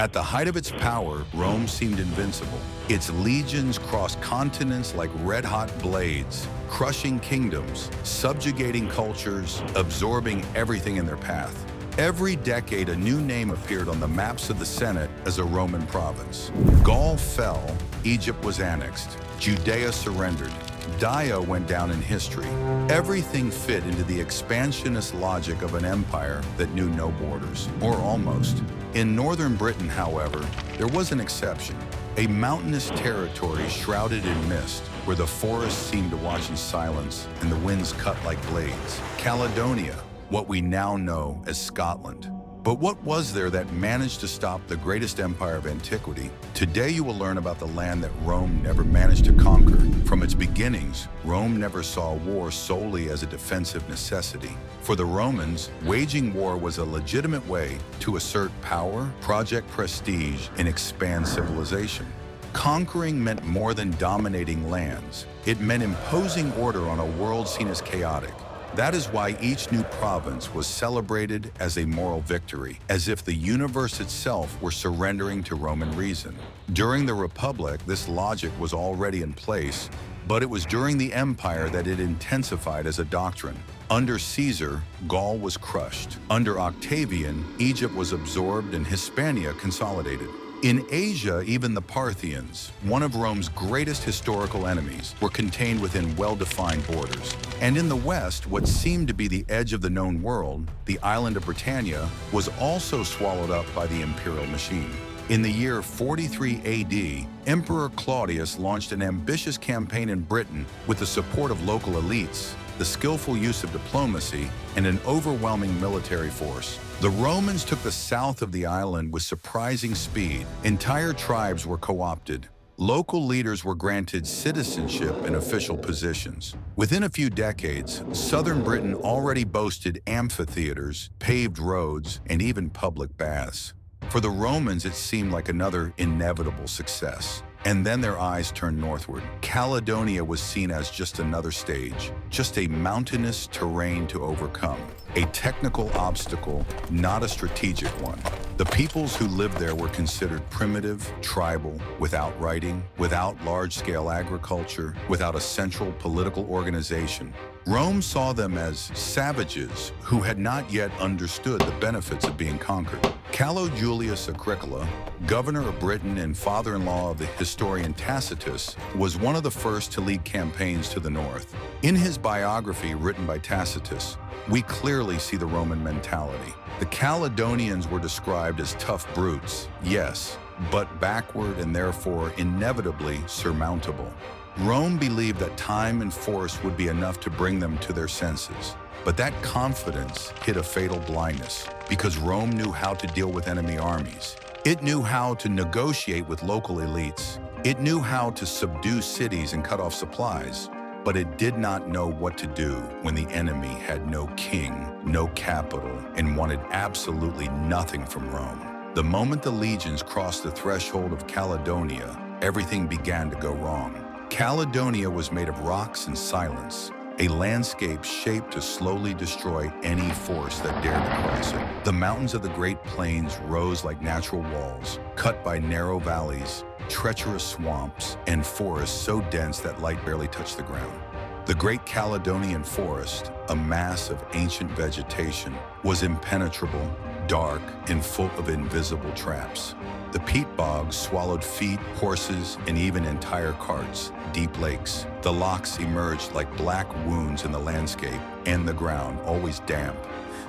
At the height of its power, Rome seemed invincible. Its legions crossed continents like red-hot blades, crushing kingdoms, subjugating cultures, absorbing everything in their path. Every decade, a new name appeared on the maps of the Senate as a Roman province. Gaul fell, Egypt was annexed, Judea surrendered, Dia went down in history. Everything fit into the expansionist logic of an empire that knew no borders, or almost. In northern Britain, however, there was an exception. A mountainous territory shrouded in mist, where the forests seemed to watch in silence and the winds cut like blades. Caledonia, what we now know as Scotland. But what was there that managed to stop the greatest empire of antiquity? Today you will learn about the land that Rome never managed to conquer. From its beginnings, Rome never saw war solely as a defensive necessity. For the Romans, waging war was a legitimate way to assert power, project prestige, and expand civilization. Conquering meant more than dominating lands. It meant imposing order on a world seen as chaotic. That is why each new province was celebrated as a moral victory, as if the universe itself were surrendering to Roman reason. During the Republic, this logic was already in place, but it was during the Empire that it intensified as a doctrine. Under Caesar, Gaul was crushed. Under Octavian, Egypt was absorbed and Hispania consolidated. In Asia, even the Parthians, one of Rome's greatest historical enemies, were contained within well-defined borders. And in the West, what seemed to be the edge of the known world, the island of Britannia, was also swallowed up by the imperial machine. In the year 43 AD, Emperor Claudius launched an ambitious campaign in Britain with the support of local elites, the skillful use of diplomacy, and an overwhelming military force. The Romans took the south of the island with surprising speed. Entire tribes were co-opted. Local leaders were granted citizenship and official positions. Within a few decades, southern Britain already boasted amphitheaters, paved roads, and even public baths. For the Romans, it seemed like another inevitable success. And then their eyes turned northward. Caledonia was seen as just another stage, just a mountainous terrain to overcome. A technical obstacle, not a strategic one. The peoples who lived there were considered primitive, tribal, without writing, without large-scale agriculture, without a central political organization. Rome saw them as savages who had not yet understood the benefits of being conquered. Calo Julius Agricola, governor of Britain and father-in-law of the historian Tacitus, was one of the first to lead campaigns to the north. In his biography written by Tacitus, we clearly see the Roman mentality. The Caledonians were described as tough brutes, yes, but backward and therefore inevitably surmountable. Rome believed that time and force would be enough to bring them to their senses. But that confidence hid a fatal blindness, because Rome knew how to deal with enemy armies. It knew how to negotiate with local elites. It knew how to subdue cities and cut off supplies. But it did not know what to do when the enemy had no king, no capital, and wanted absolutely nothing from Rome. The moment the legions crossed the threshold of Caledonia, everything began to go wrong. Caledonia was made of rocks and silence, a landscape shaped to slowly destroy any force that dared to cross it. The mountains of the Great Plains rose like natural walls, cut by narrow valleys, treacherous swamps, and forests so dense that light barely touched the ground. The Great Caledonian Forest, a mass of ancient vegetation, was impenetrable, dark, and full of invisible traps. The peat bogs swallowed feet, horses, and even entire carts. Deep lakes. The locks emerged like black wounds in the landscape, and the ground, always damp,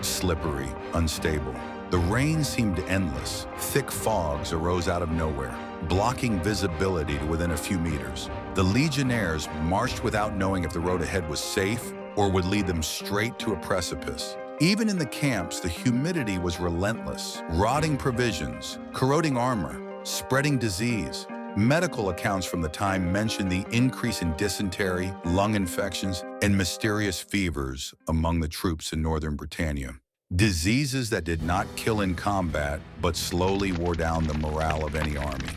slippery, unstable. The rain seemed endless. Thick fogs arose out of nowhere, blocking visibility to within a few meters. The legionnaires marched without knowing if the road ahead was safe or would lead them straight to a precipice. Even in the camps, the humidity was relentless, rotting provisions, corroding armor, spreading disease. Medical accounts from the time mention the increase in dysentery, lung infections, and mysterious fevers among the troops in northern Britannia. Diseases that did not kill in combat, but slowly wore down the morale of any army.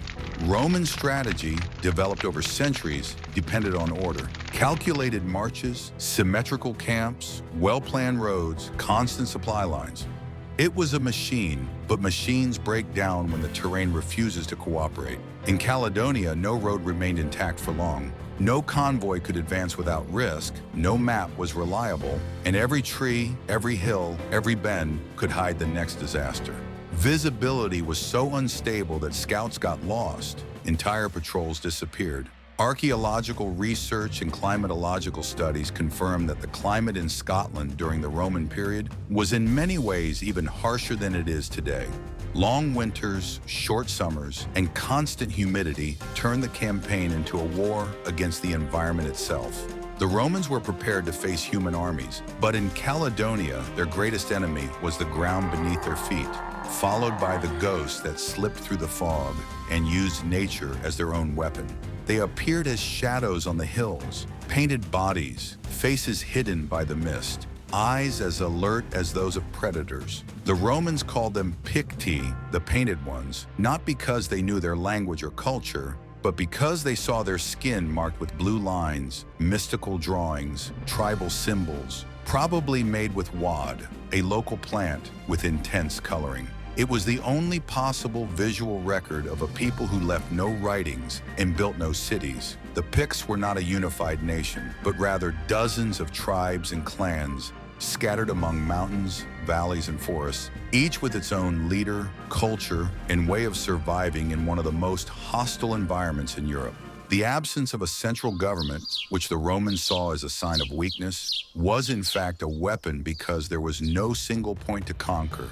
Roman strategy, developed over centuries, depended on order. Calculated marches, symmetrical camps, well-planned roads, constant supply lines. It was a machine, but machines break down when the terrain refuses to cooperate. In Caledonia, no road remained intact for long. No convoy could advance without risk, no map was reliable, and every tree, every hill, every bend could hide the next disaster. Visibility was so unstable that scouts got lost. Entire patrols disappeared. Archaeological research and climatological studies confirm that the climate in Scotland during the Roman period was in many ways even harsher than it is today. Long winters, short summers, and constant humidity turned the campaign into a war against the environment itself. The Romans were prepared to face human armies, but in Caledonia, their greatest enemy was the ground beneath their feet, followed by the ghosts that slipped through the fog and used nature as their own weapon. They appeared as shadows on the hills, painted bodies, faces hidden by the mist, eyes as alert as those of predators. The Romans called them Picti, the painted ones, not because they knew their language or culture, but because they saw their skin marked with blue lines, mystical drawings, tribal symbols, probably made with wad, a local plant with intense coloring. It was the only possible visual record of a people who left no writings and built no cities. The Picts were not a unified nation, but rather dozens of tribes and clans scattered among mountains, valleys, and forests, each with its own leader, culture, and way of surviving in one of the most hostile environments in Europe. The absence of a central government, which the Romans saw as a sign of weakness, was in fact a weapon because there was no single point to conquer.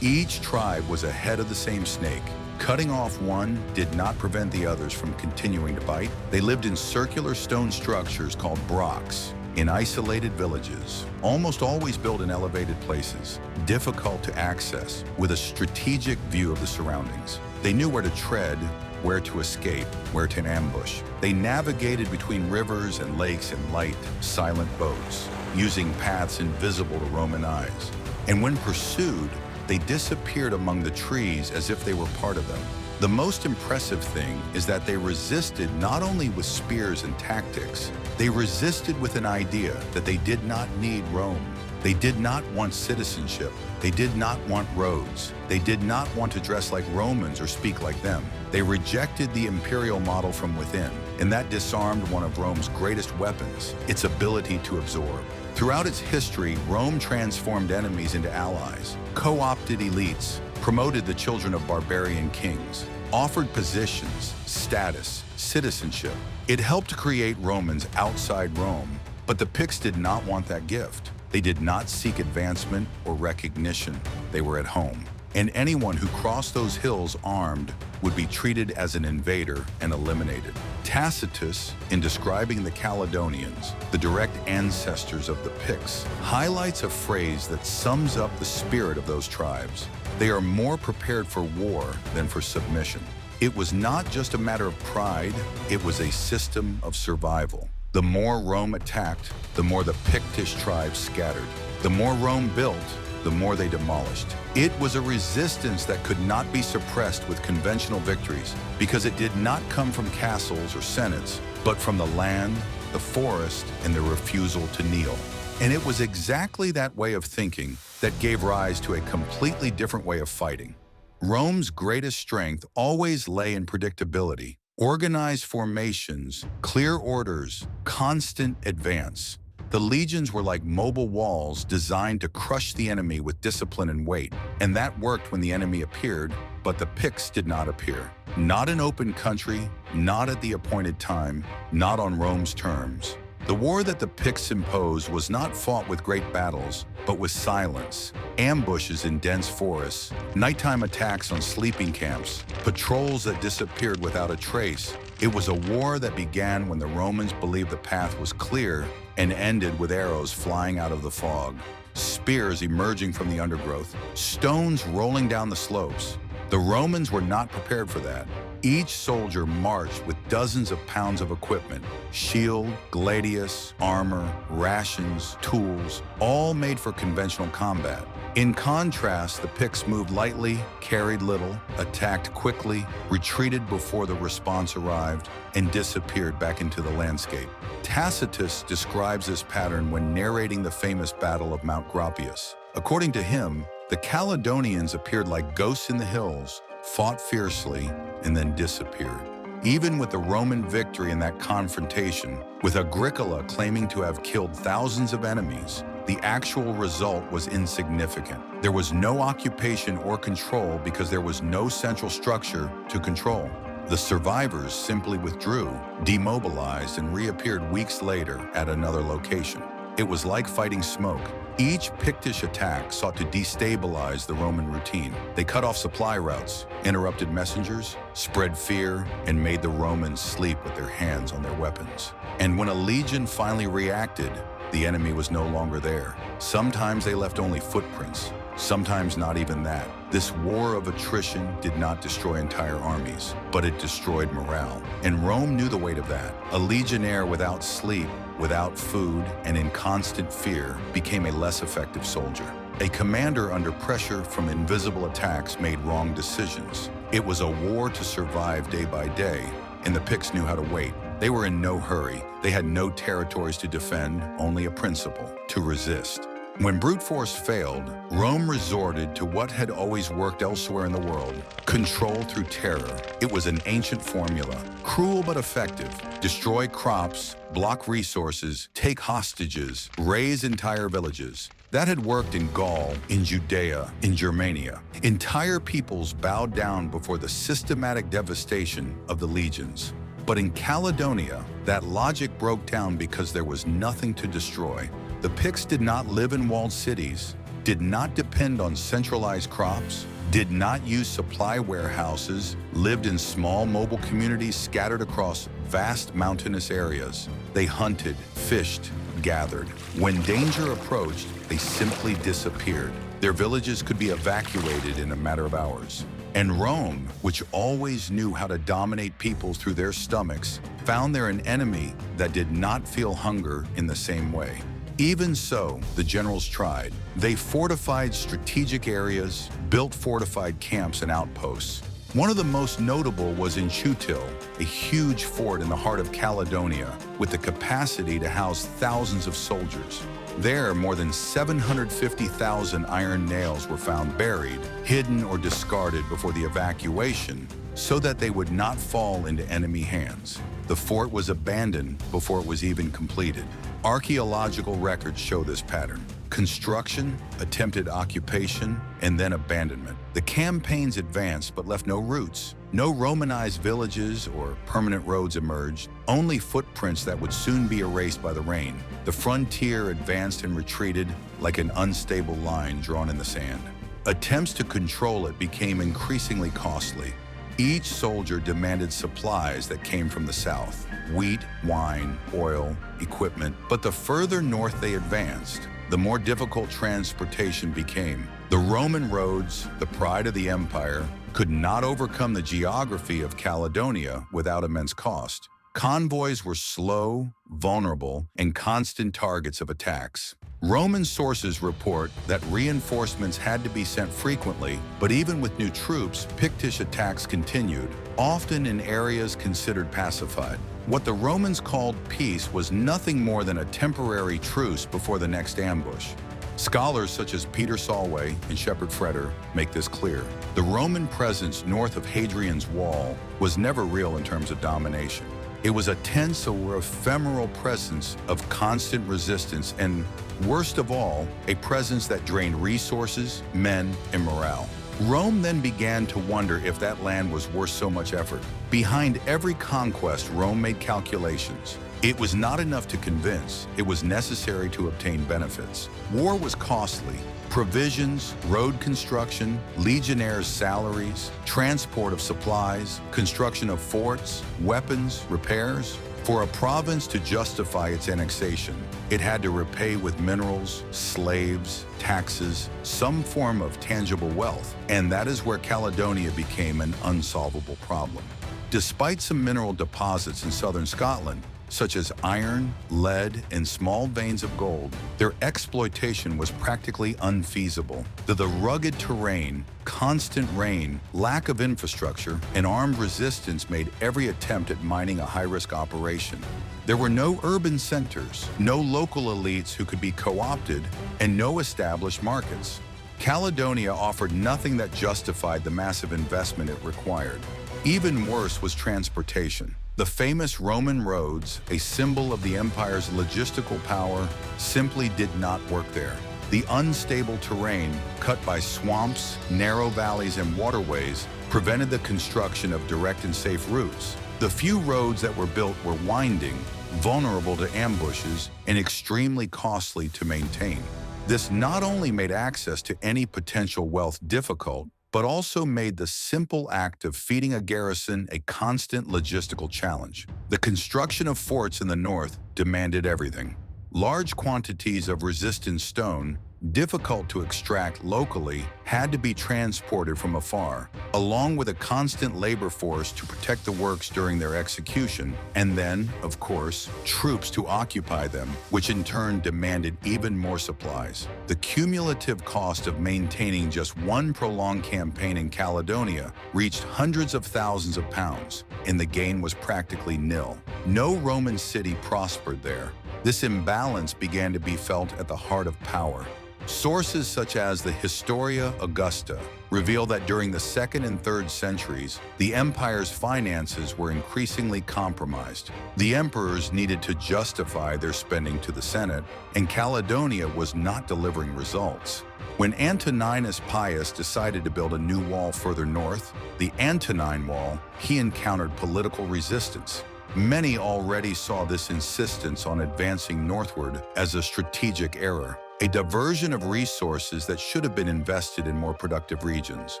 Each tribe was a head of the same snake. Cutting off one did not prevent the others from continuing to bite. They lived in circular stone structures called brocks, in isolated villages, almost always built in elevated places, difficult to access, with a strategic view of the surroundings. They knew where to tread, where to escape, where to ambush. They navigated between rivers and lakes in light, silent boats, using paths invisible to Roman eyes. And when pursued, they disappeared among the trees as if they were part of them. The most impressive thing is that they resisted not only with spears and tactics, they resisted with an idea that they did not need Rome. They did not want citizenship. They did not want roads. They did not want to dress like Romans or speak like them. They rejected the imperial model from within, and that disarmed one of Rome's greatest weapons, its ability to absorb. Throughout its history, Rome transformed enemies into allies, co-opted elites, promoted the children of barbarian kings, offered positions, status, citizenship. It helped create Romans outside Rome, but the Picts did not want that gift. They did not seek advancement or recognition. They were at home. And anyone who crossed those hills armed would be treated as an invader and eliminated. Tacitus, in describing the Caledonians, the direct ancestors of the Picts, highlights a phrase that sums up the spirit of those tribes. They are more prepared for war than for submission. It was not just a matter of pride, it was a system of survival. The more Rome attacked, the more the Pictish tribes scattered. The more Rome built, the more they demolished. It was a resistance that could not be suppressed with conventional victories because it did not come from castles or senates, but from the land, the forest, and the refusal to kneel. And it was exactly that way of thinking that gave rise to a completely different way of fighting. Rome's greatest strength always lay in predictability, organized formations, clear orders, constant advance. The legions were like mobile walls designed to crush the enemy with discipline and weight, and that worked when the enemy appeared, but the Picts did not appear. Not in open country, not at the appointed time, not on Rome's terms. The war that the Picts imposed was not fought with great battles, but with silence, ambushes in dense forests, nighttime attacks on sleeping camps, patrols that disappeared without a trace. It was a war that began when the Romans believed the path was clear and ended with arrows flying out of the fog, spears emerging from the undergrowth, stones rolling down the slopes. The Romans were not prepared for that. Each soldier marched with dozens of pounds of equipment, shield, gladius, armor, rations, tools, all made for conventional combat. In contrast, the Picts moved lightly, carried little, attacked quickly, retreated before the response arrived, and disappeared back into the landscape. Tacitus describes this pattern when narrating the famous Battle of Mount Gropius. According to him, The Caledonians appeared like ghosts in the hills, fought fiercely, and then disappeared. Even with the Roman victory in that confrontation, with Agricola claiming to have killed thousands of enemies, the actual result was insignificant. There was no occupation or control because there was no central structure to control. The survivors simply withdrew, demobilized, and reappeared weeks later at another location. It was like fighting smoke. Each Pictish attack sought to destabilize the Roman routine. They cut off supply routes, interrupted messengers, spread fear, and made the Romans sleep with their hands on their weapons. And when a legion finally reacted, the enemy was no longer there. Sometimes they left only footprints, sometimes not even that. This war of attrition did not destroy entire armies, but it destroyed morale. And Rome knew the weight of that. A legionnaire without sleep, without food, and in constant fear became a less effective soldier. A commander under pressure from invisible attacks made wrong decisions. It was a war to survive day by day, and the Picts knew how to wait. They were in no hurry. They had no territories to defend, only a principle: to resist. When brute force failed, Rome resorted to what had always worked elsewhere in the world: control through terror. It was an ancient formula, cruel but effective. Destroy crops, block resources, take hostages, raze entire villages. That had worked in Gaul, in Judea, in Germania. Entire peoples bowed down before the systematic devastation of the legions. But in Caledonia, that logic broke down because there was nothing to destroy. The Picts did not live in walled cities, did not depend on centralized crops, did not use supply warehouses, lived in small mobile communities scattered across vast mountainous areas. They hunted, fished, gathered. When danger approached, they simply disappeared. Their villages could be evacuated in a matter of hours. And Rome, which always knew how to dominate people through their stomachs, found there an enemy that did not feel hunger in the same way. Even so, the generals tried. They fortified strategic areas, built fortified camps and outposts. One of the most notable was in Teutoburg, a huge fort in the heart of Caledonia, with the capacity to house thousands of soldiers. There, more than 750,000 iron nails were found buried, hidden or discarded before the evacuation, so that they would not fall into enemy hands. The fort was abandoned before it was even completed. Archaeological records show this pattern: construction, attempted occupation, and then abandonment. The campaigns advanced but left no roots. No Romanized villages or permanent roads emerged, only footprints that would soon be erased by the rain. The frontier advanced and retreated like an unstable line drawn in the sand. Attempts to control it became increasingly costly. Each soldier demanded supplies that came from the south: wheat, wine, oil, equipment. But the further north they advanced, the more difficult transportation became. The Roman roads, the pride of the empire, could not overcome the geography of Caledonia without immense cost. Convoys were slow, vulnerable, and constant targets of attacks. Roman sources report that reinforcements had to be sent frequently, but even with new troops, Pictish attacks continued, often in areas considered pacified. What the Romans called peace was nothing more than a temporary truce before the next ambush. Scholars such as Peter Solway and Shepard Freder make this clear. The Roman presence north of Hadrian's Wall was never real in terms of domination. It was a tense or ephemeral presence of constant resistance and, worst of all, a presence that drained resources, men, and morale. Rome then began to wonder if that land was worth so much effort. Behind every conquest, Rome made calculations. It was not enough to convince, it was necessary to obtain benefits. War was costly. Provisions, road construction, legionnaires' salaries, transport of supplies, construction of forts, weapons, repairs. For a province to justify its annexation, it had to repay with minerals, slaves, taxes, some form of tangible wealth, and that is where Caledonia became an unsolvable problem. Despite some mineral deposits in southern Scotland, such as iron, lead, and small veins of gold, their exploitation was practically unfeasible. The rugged terrain, constant rain, lack of infrastructure, and armed resistance made every attempt at mining a high-risk operation. There were no urban centers, no local elites who could be co-opted, and no established markets. Caledonia offered nothing that justified the massive investment it required. Even worse was transportation. The famous Roman roads, a symbol of the empire's logistical power, simply did not work there. The unstable terrain, cut by swamps, narrow valleys, and waterways, prevented the construction of direct and safe routes. The few roads that were built were winding, vulnerable to ambushes, and extremely costly to maintain. This not only made access to any potential wealth difficult, but also made the simple act of feeding a garrison a constant logistical challenge. The construction of forts in the north demanded everything. Large quantities of resistant stone, difficult to extract locally, had to be transported from afar, along with a constant labor force to protect the works during their execution, and then, of course, troops to occupy them, which in turn demanded even more supplies. The cumulative cost of maintaining just one prolonged campaign in Caledonia reached hundreds of thousands of pounds, and the gain was practically nil. No Roman city prospered there. This imbalance began to be felt at the heart of power. Sources such as the Historia Augusta reveal that during the 2nd and 3rd centuries, the empire's finances were increasingly compromised. The emperors needed to justify their spending to the Senate, and Caledonia was not delivering results. When Antoninus Pius decided to build a new wall further north, the Antonine Wall, he encountered political resistance. Many already saw this insistence on advancing northward as a strategic error, a diversion of resources that should have been invested in more productive regions.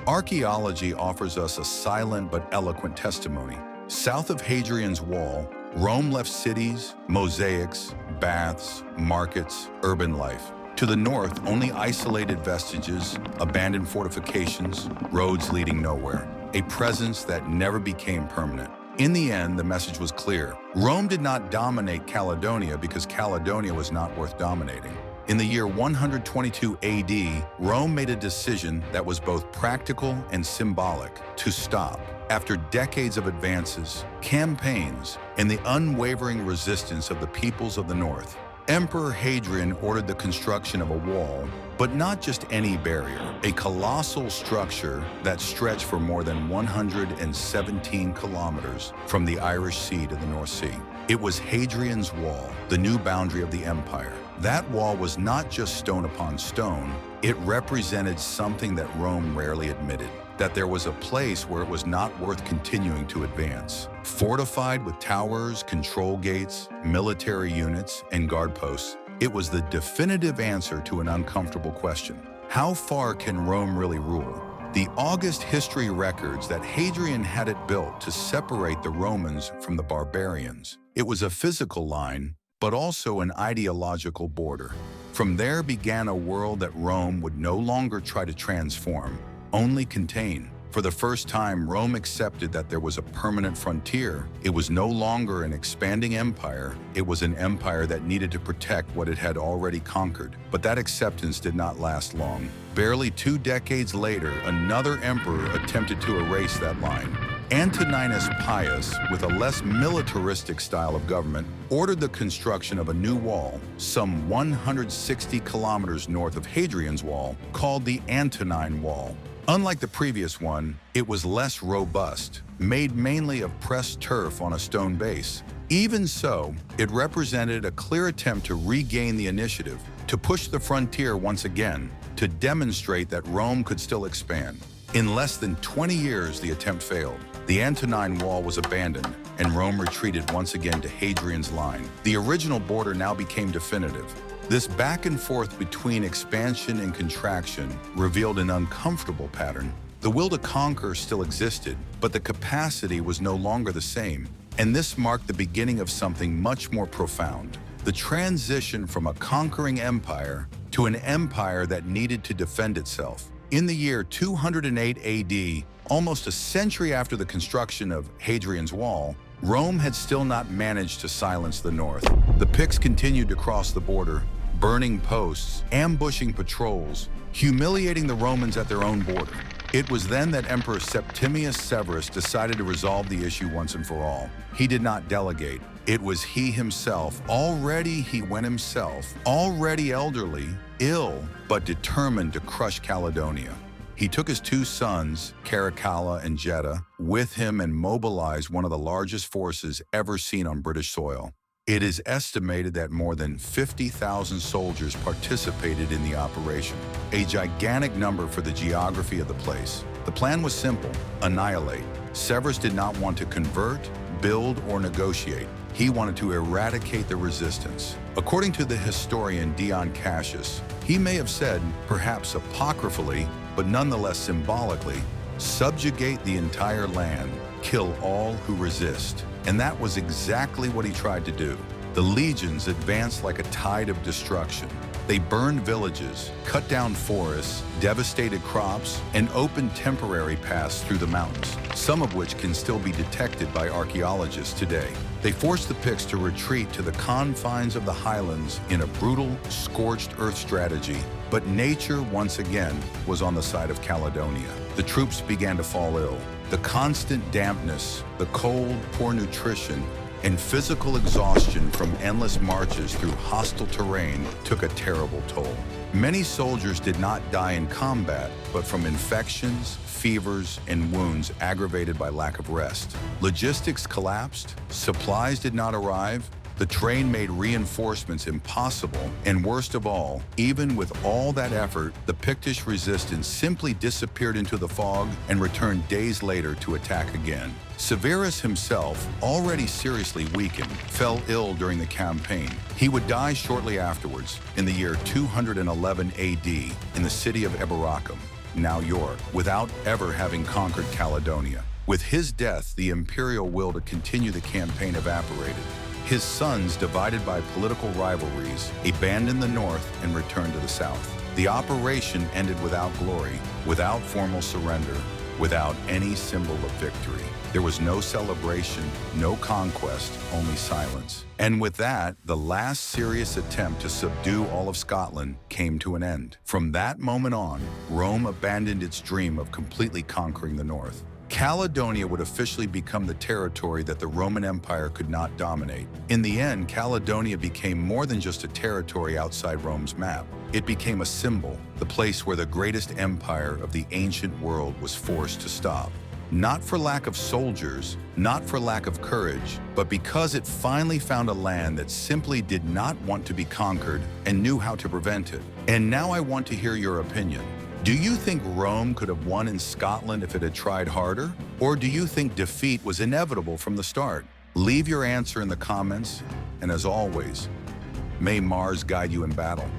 Archaeology offers us a silent but eloquent testimony. South of Hadrian's Wall, Rome left cities, mosaics, baths, markets, urban life. To the north, only isolated vestiges, abandoned fortifications, roads leading nowhere, a presence that never became permanent. In the end, the message was clear. Rome did not dominate Caledonia because Caledonia was not worth dominating. In the year 122 AD, Rome made a decision that was both practical and symbolic: to stop. After decades of advances, campaigns, and the unwavering resistance of the peoples of the north, Emperor Hadrian ordered the construction of a wall, but not just any barrier, a colossal structure that stretched for more than 117 kilometers from the Irish Sea to the North Sea. It was Hadrian's Wall, the new boundary of the empire. That wall was not just stone upon stone, it represented something that Rome rarely admitted: that there was a place where it was not worth continuing to advance. Fortified with towers, control gates, military units, and guard posts, it was the definitive answer to an uncomfortable question: how far can Rome really rule? The August history records that Hadrian had it built to separate the Romans from the barbarians. It was a physical line, but also an ideological border. From there began a world that Rome would no longer try to transform, only contain. For the first time, Rome accepted that there was a permanent frontier. It was no longer an expanding empire. It was an empire that needed to protect what it had already conquered. But that acceptance did not last long. Barely 2 decades later, another emperor attempted to erase that line. Antoninus Pius, with a less militaristic style of government, ordered the construction of a new wall, some 160 kilometers north of Hadrian's Wall, called the Antonine Wall. Unlike the previous one, it was less robust, made mainly of pressed turf on a stone base. Even so, it represented a clear attempt to regain the initiative, to push the frontier once again, to demonstrate that Rome could still expand. In less than 20 years, the attempt failed. The Antonine Wall was abandoned, and Rome retreated once again to Hadrian's line. The original border now became definitive. This back and forth between expansion and contraction revealed an uncomfortable pattern. The will to conquer still existed, but the capacity was no longer the same. And this marked the beginning of something much more profound: the transition from a conquering empire to an empire that needed to defend itself. In the year 208 AD, almost a century after the construction of Hadrian's Wall, Rome had still not managed to silence the north. The Picts continued to cross the border, burning posts, ambushing patrols, humiliating the Romans at their own border. It was then that Emperor Septimius Severus decided to resolve the issue once and for all. He did not delegate. It was he himself, already elderly, ill, but determined to crush Caledonia. He took his two sons, Caracalla and Jetta, with him and mobilized one of the largest forces ever seen on British soil. It is estimated that more than 50,000 soldiers participated in the operation, a gigantic number for the geography of the place. The plan was simple: annihilate. Severus did not want to convert, build, or negotiate. He wanted to eradicate the resistance. According to the historian Dion Cassius, he may have said, perhaps apocryphally, but nonetheless symbolically, subjugate the entire land, kill all who resist. And that was exactly what he tried to do. The legions advanced like a tide of destruction. They burned villages, cut down forests, devastated crops, and opened temporary paths through the mountains, some of which can still be detected by archaeologists today. They forced the Picts to retreat to the confines of the highlands in a brutal, scorched earth strategy. But nature, once again, was on the side of Caledonia. The troops began to fall ill. The constant dampness, the cold, poor nutrition, and physical exhaustion from endless marches through hostile terrain took a terrible toll. Many soldiers did not die in combat, but from infections, fevers, and wounds aggravated by lack of rest. Logistics collapsed, supplies did not arrive, the terrain made reinforcements impossible, and worst of all, even with all that effort, the Pictish resistance simply disappeared into the fog and returned days later to attack again. Severus himself, already seriously weakened, fell ill during the campaign. He would die shortly afterwards, in the year 211 AD, in the city of Eboracum, now York, without ever having conquered Caledonia. With his death, the imperial will to continue the campaign evaporated. His sons, divided by political rivalries, abandoned the north and returned to the south. The operation ended without glory, without formal surrender, without any symbol of victory. There was no celebration, no conquest, only silence. And with that, the last serious attempt to subdue all of Scotland came to an end. From that moment on, Rome abandoned its dream of completely conquering the north. Caledonia would officially become the territory that the Roman Empire could not dominate. In the end, Caledonia became more than just a territory outside Rome's map. It became a symbol, the place where the greatest empire of the ancient world was forced to stop. Not for lack of soldiers, not for lack of courage, but because it finally found a land that simply did not want to be conquered and knew how to prevent it. And now I want to hear your opinion. Do you think Rome could have won in Scotland if it had tried harder? Or do you think defeat was inevitable from the start? Leave your answer in the comments, and as always, may Mars guide you in battle.